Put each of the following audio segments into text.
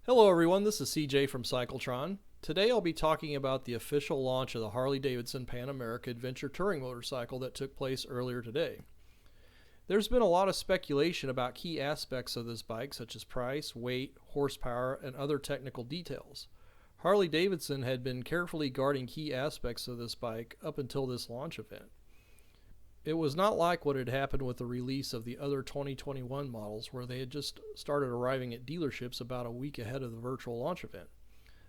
Hello everyone, this is CJ from Cycletron. Today I'll be talking about the official launch of the Harley Davidson Pan America Adventure Touring motorcycle that took place earlier today. There's been a lot of speculation about key aspects of this bike such as price, weight, horsepower, and other technical details. Harley Davidson had been carefully guarding key aspects of this bike up until this launch event. It was not like what had happened with the release of the other 2021 models where they had just started arriving at dealerships about a week ahead of the virtual launch event.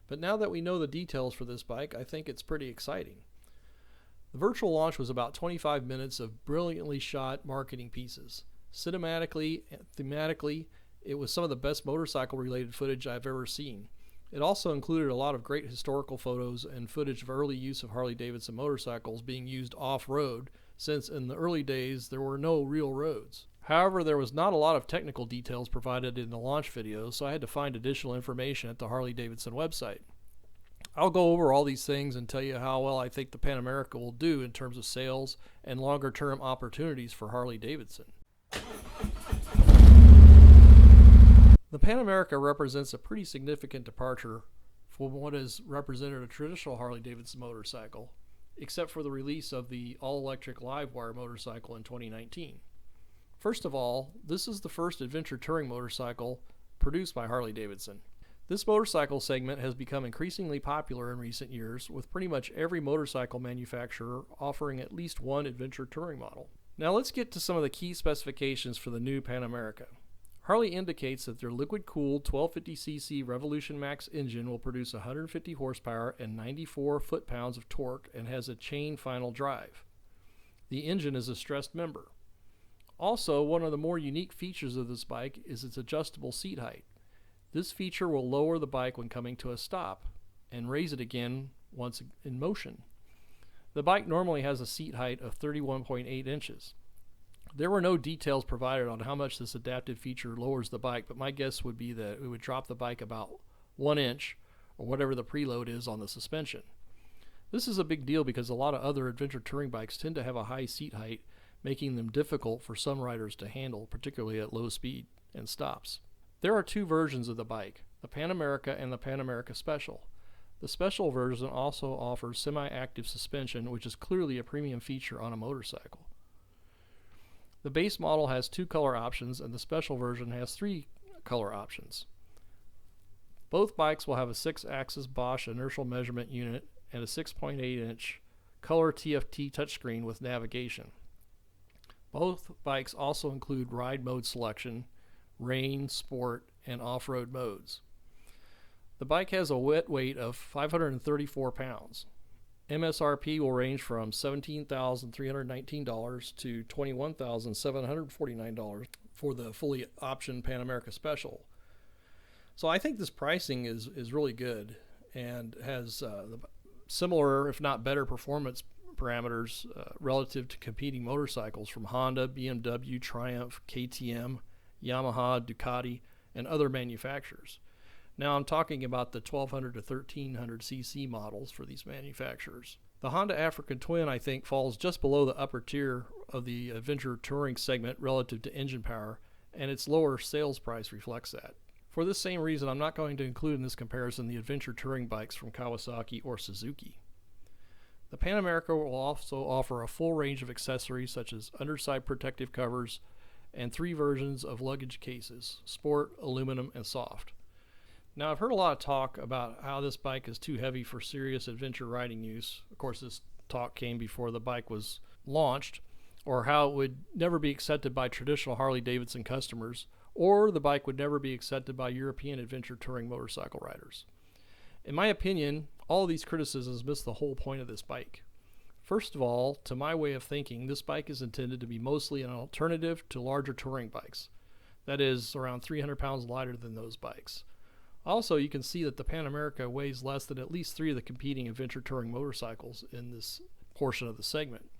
But now that we know the details for this bike, I think it's pretty exciting. The virtual launch was about 25 minutes of brilliantly shot marketing pieces. Cinematically and thematically, it was some of the best motorcycle related footage I've ever seen. It also included a lot of great historical photos and footage of early use of Harley Davidson motorcycles being used off-road, since in the early days there were no real roads. However, there was not a lot of technical details provided in the launch video, so I had to find additional information at the Harley Davidson website. I'll go over all these things and tell you how well I think the Pan America will do in terms of sales and longer term opportunities for Harley Davidson. The Pan America represents a pretty significant departure from what is represented a traditional Harley Davidson motorcycle, except for the release of the all-electric Livewire motorcycle in 2019. First of all, this is the first adventure touring motorcycle produced by Harley Davidson. This motorcycle segment has become increasingly popular in recent years, with pretty much every motorcycle manufacturer offering at least one adventure touring model. Now let's get to some of the key specifications for the new Pan America. Harley indicates that their liquid-cooled 1250cc Revolution Max engine will produce 150 horsepower and 94 foot-pounds of torque and has a chain final drive. The engine is a stressed member. Also, one of the more unique features of this bike is its adjustable seat height. This feature will lower the bike when coming to a stop and raise it again once in motion. The bike normally has a seat height of 31.8 inches. There were no details provided on how much this adaptive feature lowers the bike, but my guess would be that it would drop the bike about 1 inch, or whatever the preload is on the suspension. This is a big deal because a lot of other adventure touring bikes tend to have a high seat height, making them difficult for some riders to handle, particularly at low speed and stops. There are two versions of the bike, the Pan America and the Pan America Special. The Special version also offers semi-active suspension, which is clearly a premium feature on a motorcycle. The base model has 2 color options and the Special version has 3 color options. Both bikes will have a 6-axis Bosch inertial measurement unit and a 6.8-inch color TFT touchscreen with navigation. Both bikes also include ride mode selection, rain, sport, and off-road modes. The bike has a wet weight of 534 pounds. MSRP will range from $17,319 to $21,749 for the fully optioned Pan America Special. So I think this pricing is really good and has similar, if not better, performance parameters relative to competing motorcycles from Honda, BMW, Triumph, KTM, Yamaha, Ducati, and other manufacturers. Now I'm talking about the 1200 to 1300 cc models for these manufacturers. The Honda African Twin, I think, falls just below the upper tier of the adventure touring segment relative to engine power, and its lower sales price reflects that. For this same reason, I'm not going to include in this comparison the adventure touring bikes from Kawasaki or Suzuki. The Pan America will also offer a full range of accessories such as underside protective covers and 3 versions of luggage cases: sport, aluminum, and soft. Now, I've heard a lot of talk about how this bike is too heavy for serious adventure riding use. Of course, this talk came before the bike was launched, or how it would never be accepted by traditional Harley Davidson customers, or the bike would never be accepted by European adventure touring motorcycle riders. In my opinion, all of these criticisms miss the whole point of this bike. First of all, to my way of thinking, this bike is intended to be mostly an alternative to larger touring bikes. That is, around 300 pounds lighter than those bikes. Also, you can see that the Pan America weighs less than at least 3 of the competing adventure touring motorcycles in this portion of the segment.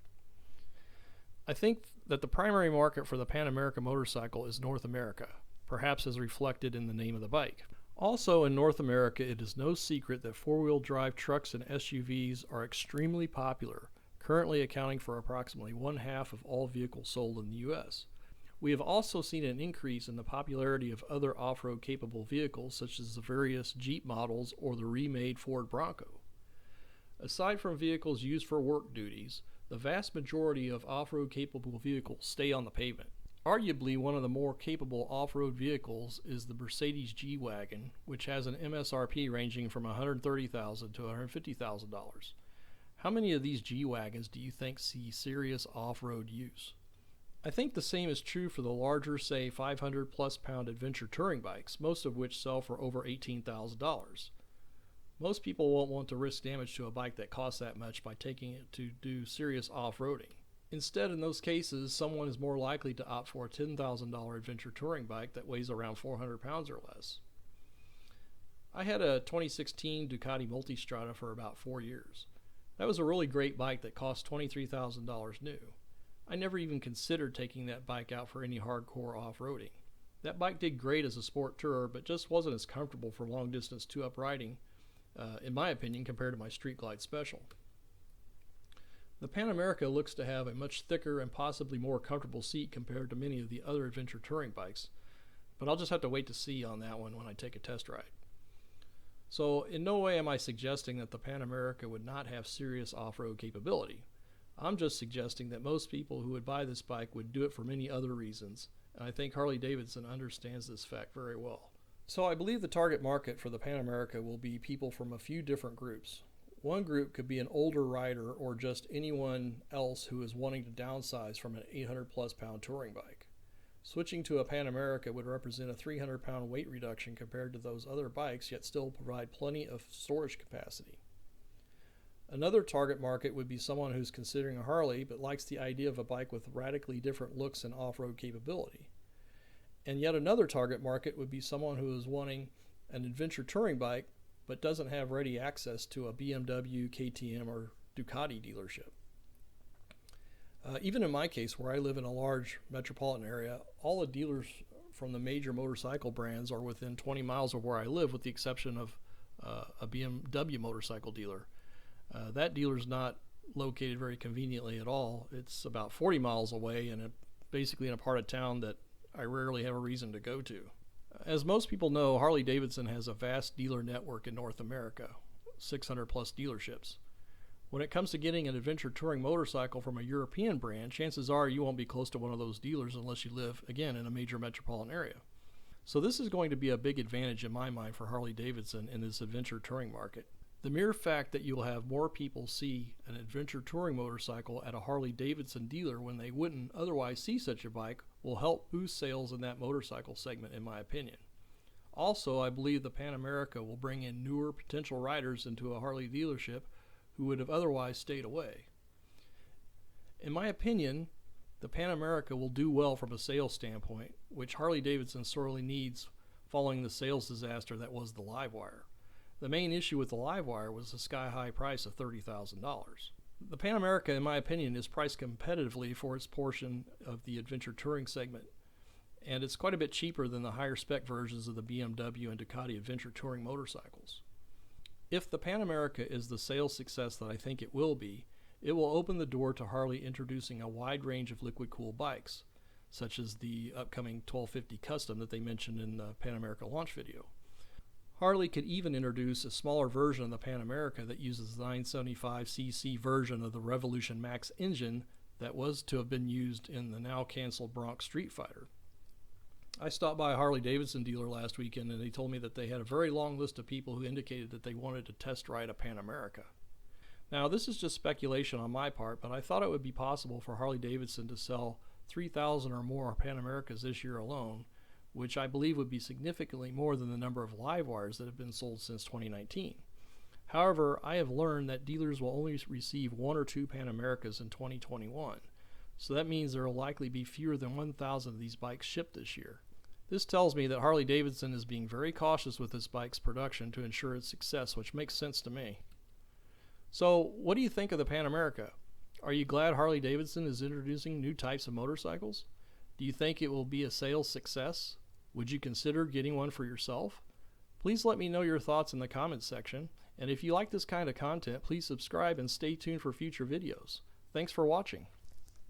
I think that the primary market for the Pan America motorcycle is North America, perhaps as reflected in the name of the bike. Also in North America, it is no secret that four-wheel drive trucks and SUVs are extremely popular, currently accounting for approximately 1/2 of all vehicles sold in the U.S. We have also seen an increase in the popularity of other off-road capable vehicles such as the various Jeep models or the remade Ford Bronco. Aside from vehicles used for work duties, the vast majority of off-road capable vehicles stay on the pavement. Arguably, one of the more capable off-road vehicles is the Mercedes G-Wagon, which has an MSRP ranging from $130,000 to $150,000. How many of these G-Wagons do you think see serious off-road use? I think the same is true for the larger, say, 500 plus pound adventure touring bikes, most of which sell for over $18,000. Most people won't want to risk damage to a bike that costs that much by taking it to do serious off-roading. Instead, in those cases, someone is more likely to opt for a $10,000 adventure touring bike that weighs around 400 pounds or less. I had a 2016 Ducati Multistrada for about 4 years. That was a really great bike that cost $23,000 new. I never even considered taking that bike out for any hardcore off-roading. That bike did great as a sport tourer, but just wasn't as comfortable for long-distance two-up riding, in my opinion, compared to my Street Glide Special. The Pan America looks to have a much thicker and possibly more comfortable seat compared to many of the other adventure touring bikes, but I'll just have to wait to see on that one when I take a test ride. So in no way am I suggesting that the Pan America would not have serious off-road capability. I'm just suggesting that most people who would buy this bike would do it for many other reasons, and I think Harley Davidson understands this fact very well. So I believe the target market for the Pan America will be people from a few different groups. One group could be an older rider or just anyone else who is wanting to downsize from an 800 plus pound touring bike. Switching to a Pan America would represent a 300 pound weight reduction compared to those other bikes, yet still provide plenty of storage capacity. Another target market would be someone who's considering a Harley but likes the idea of a bike with radically different looks and off-road capability. And yet another target market would be someone who is wanting an adventure touring bike but doesn't have ready access to a BMW, KTM, or Ducati dealership. Even in my case, where I live in a large metropolitan area, all the dealers from the major motorcycle brands are within 20 miles of where I live, with the exception of a BMW motorcycle dealer. That dealer's not located very conveniently at all. It's about 40 miles away and basically in a part of town that I rarely have a reason to go to. As most people know, Harley Davidson has a vast dealer network in North America, 600 plus dealerships. When it comes to getting an adventure touring motorcycle from a European brand, chances are you won't be close to one of those dealers unless you live, again, in a major metropolitan area. So this is going to be a big advantage in my mind for Harley Davidson in this adventure touring market. The mere fact that you will have more people see an adventure touring motorcycle at a Harley Davidson dealer when they wouldn't otherwise see such a bike will help boost sales in that motorcycle segment, in my opinion. Also, I believe the Pan America will bring in newer potential riders into a Harley dealership who would have otherwise stayed away. In my opinion, the Pan America will do well from a sales standpoint, which Harley Davidson sorely needs following the sales disaster that was the Livewire. The main issue with the Livewire was the sky-high price of $30,000. The Pan America, in my opinion, is priced competitively for its portion of the adventure touring segment, and it's quite a bit cheaper than the higher spec versions of the BMW and Ducati adventure touring motorcycles. If the Pan America is the sales success that I think it will be, it will open the door to Harley introducing a wide range of liquid-cooled bikes, such as the upcoming 1250 Custom that they mentioned in the Pan America launch video. Harley could even introduce a smaller version of the Pan America that uses the 975cc version of the Revolution Max engine that was to have been used in the now canceled Bronx Street Fighter. I stopped by a Harley Davidson dealer last weekend and they told me that they had a very long list of people who indicated that they wanted to test ride a Pan America. Now, this is just speculation on my part, but I thought it would be possible for Harley Davidson to sell 3,000 or more Pan Americas this year alone, which I believe would be significantly more than the number of Livewires that have been sold since 2019. However, I have learned that dealers will only receive 1 or 2 Pan Americas in 2021, so that means there will likely be fewer than 1,000 of these bikes shipped this year. This tells me that Harley Davidson is being very cautious with this bike's production to ensure its success, which makes sense to me. So, what do you think of the Pan America? Are you glad Harley Davidson is introducing new types of motorcycles? Do you think it will be a sales success? Would you consider getting one for yourself? Please let me know your thoughts in the comments section, and if you like this kind of content, please subscribe and stay tuned for future videos. Thanks for watching.